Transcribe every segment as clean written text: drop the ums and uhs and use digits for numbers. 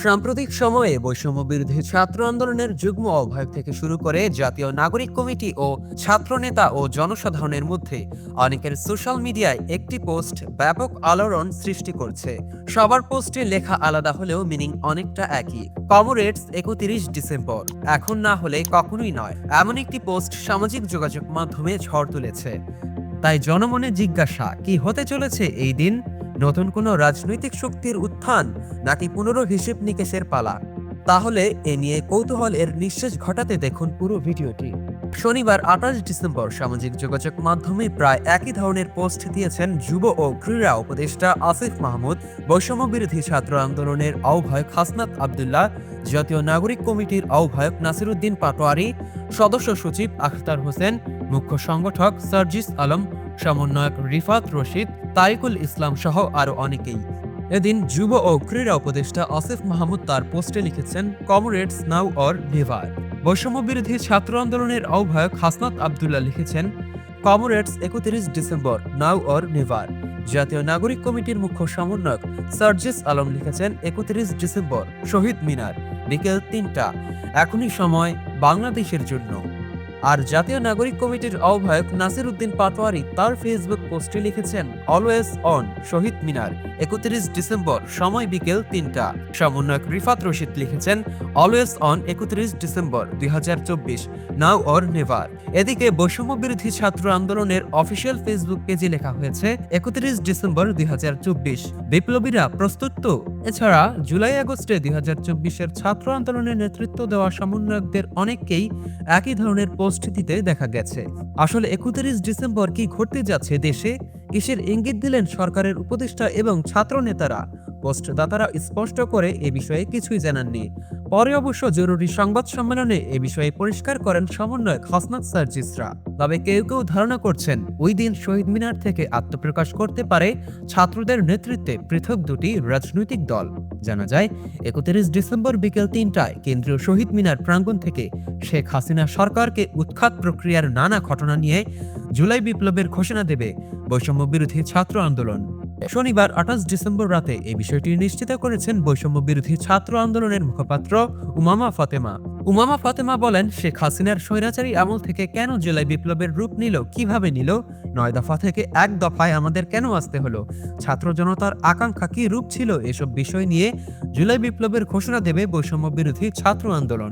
সাম্প্রতিক সময়ে বৈষম্য বিরোধী ছাত্র আন্দোলনের যুগ্ম আহ্বায়ক থেকে শুরু করে জাতীয় নাগরিক কমিটি ও ছাত্রনেতা ও জনসাধারণের মধ্যে অনেকের সোশ্যাল মিডিয়ায় একটি পোস্ট ব্যাপক আলোড়ন সৃষ্টি করছে। সবার পোস্টে লেখা আলাদা হলেও মিনিং অনেকটা একই। কমরেডস 31 ডিসেম্বর, এখন না হলে কখনোই নয়, এমন একটি পোস্ট সামাজিক যোগাযোগ মাধ্যমে ঝড় তুলেছে। তাই জনমনে জিজ্ঞাসা, কি হতে চলেছে এই দিন? নতুন কোনো রাজনৈতিক শক্তির উত্থান, নাকি পুনরো হিসেব নিকেশের পালা? তাহলে এ নিয়ে কৌতূহলের নিঃশেষ ঘটাতে দেখুন পুরো ভিডিওটি। শনিবার 28 ডিসেম্বর সামাজিক যোগাযোগ মাধ্যমে প্রায় একই ধরনের পোস্ট দিয়েছেন যুব ও ক্রীড়া উপদেষ্টা আসিফ মাহমুদ, বৈষম্য বিরোধী ছাত্র আন্দোলনের আহ্বায়ক হাসনাত আবদুল্লাহ, জাতীয় নাগরিক কমিটির আহ্বায়ক নাসিরউদ্দিন পাটোয়ারি, সদস্য সচিব আখতার হোসেন, মুখ্য সংগঠক সার্জিস আলম, সমন্বয়ক রিফাত রশিদ, তারিকুল ইসলাম সহ আরো অনেকেই। এদিন যুব ও ক্রীড়া উপদেষ্টা আসিফ মাহমুদ তার পোস্টে লিখেছেন, কমরেডস নাও অর নেভার। বৈষম্য বিরোধী ছাত্র আন্দোলনের আহ্বায়ক হাসনাত আবদুল্লাহ লিখেছেন, comrades 31 December, now or never. জাতীয় নাগরিক কমিটির মুখ্য সমন্বয়ক সার্জিস আলম লিখেছেন, 31 ডিসেম্বর, শহীদ মিনার, বিকেল ৩টা, এখনই সময় বাংলাদেশের জন্য। আর জাতীয় নাগরিক কমিটির আহ্বায়ক নাসিরউদ্দিন পাটোয়ারি তার ফেসবুক পোস্টে লিখেছেন, always on, Shaheed Minar, 31 December, সময় বিকেল ৩টা। সমন্বয়ক রিফাত রশিদ লিখেছেন, always on, 31 December, 2024, now or never. এদিকে বৈষম্য বিরোধী ছাত্র আন্দোলনের অফিসিয়াল ফেসবুক পেজে লেখা হয়েছে, 31 ডিসেম্বর, 2024, বিপ্লবীরা প্রস্তুত তো? এছাড়া জুলাই আগস্টে 2024-এর ছাত্র আন্দোলনের নেতৃত্ব দেওয়া সমন্বয়কদের অনেককেই একই ধরনের পোস্ট দিতে দেখা গেছে। আসলে 31 ডিসেম্বর কি ঘটতে যাচ্ছে দেশে? কিসের ইঙ্গিত দিলেন সরকারের উপদেষ্টা এবং ছাত্র নেতারা? পোস্টদাতারা স্পষ্ট করে এ বিষয়ে কিছুই জানাননি। পরে অবশ্য জরুরি সংবাদ সম্মেলনে এ বিষয়ে পরিষ্কার করেন সমন্বয়ক হাসনাত সার্জিসরা। তবে কেউ কেউ ধারণা করছেন, ওই দিন শহীদ মিনার থেকে আত্মপ্রকাশ করতে পারে ছাত্রদের নেতৃত্বে পৃথক দুটি রাজনৈতিক দল। জানা যায়, 31 ডিসেম্বর বিকেল ৩টায় কেন্দ্রীয় শহীদ মিনার প্রাঙ্গণ থেকে শেখ হাসিনা সরকারকে উৎখাত প্রক্রিয়ার নানা ঘটনা নিয়ে জুলাই বিপ্লবের ঘোষণা দেবে বৈষম্য বিরোধী ছাত্র আন্দোলন। শনিবার 28 ডিসেম্বর রাতে এই বিষয়টি নিশ্চিত করেছেন বৈষম্য বিরোধী ছাত্র আন্দোলনের মুখপাত্র উমামা ফাতেমা। উমামা ফাতেমা বলেন, শেখ হাসিনার স্বৈরাচারী আমল থেকে কেন জুলাই বিপ্লবের রূপ নিল, কিভাবে নিল, 9 দফা থেকে 1 দফায় আমাদের কেন আসতে হলো, ছাত্র জনতার আকাঙ্ক্ষা কি রূপ ছিল, এসব বিষয় নিয়ে জুলাই বিপ্লবের ঘোষণা দেবে বৈষম্য বিরোধী ছাত্র আন্দোলন।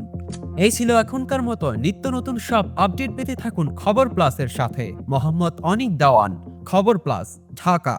এই ছিল এখনকার মতো। নিত্য নতুন সব আপডেট পেতে থাকুন খবর প্লাসের সাথে। মোহাম্মদ অনিক দাওয়ান, খবর প্লাস, ঢাকা।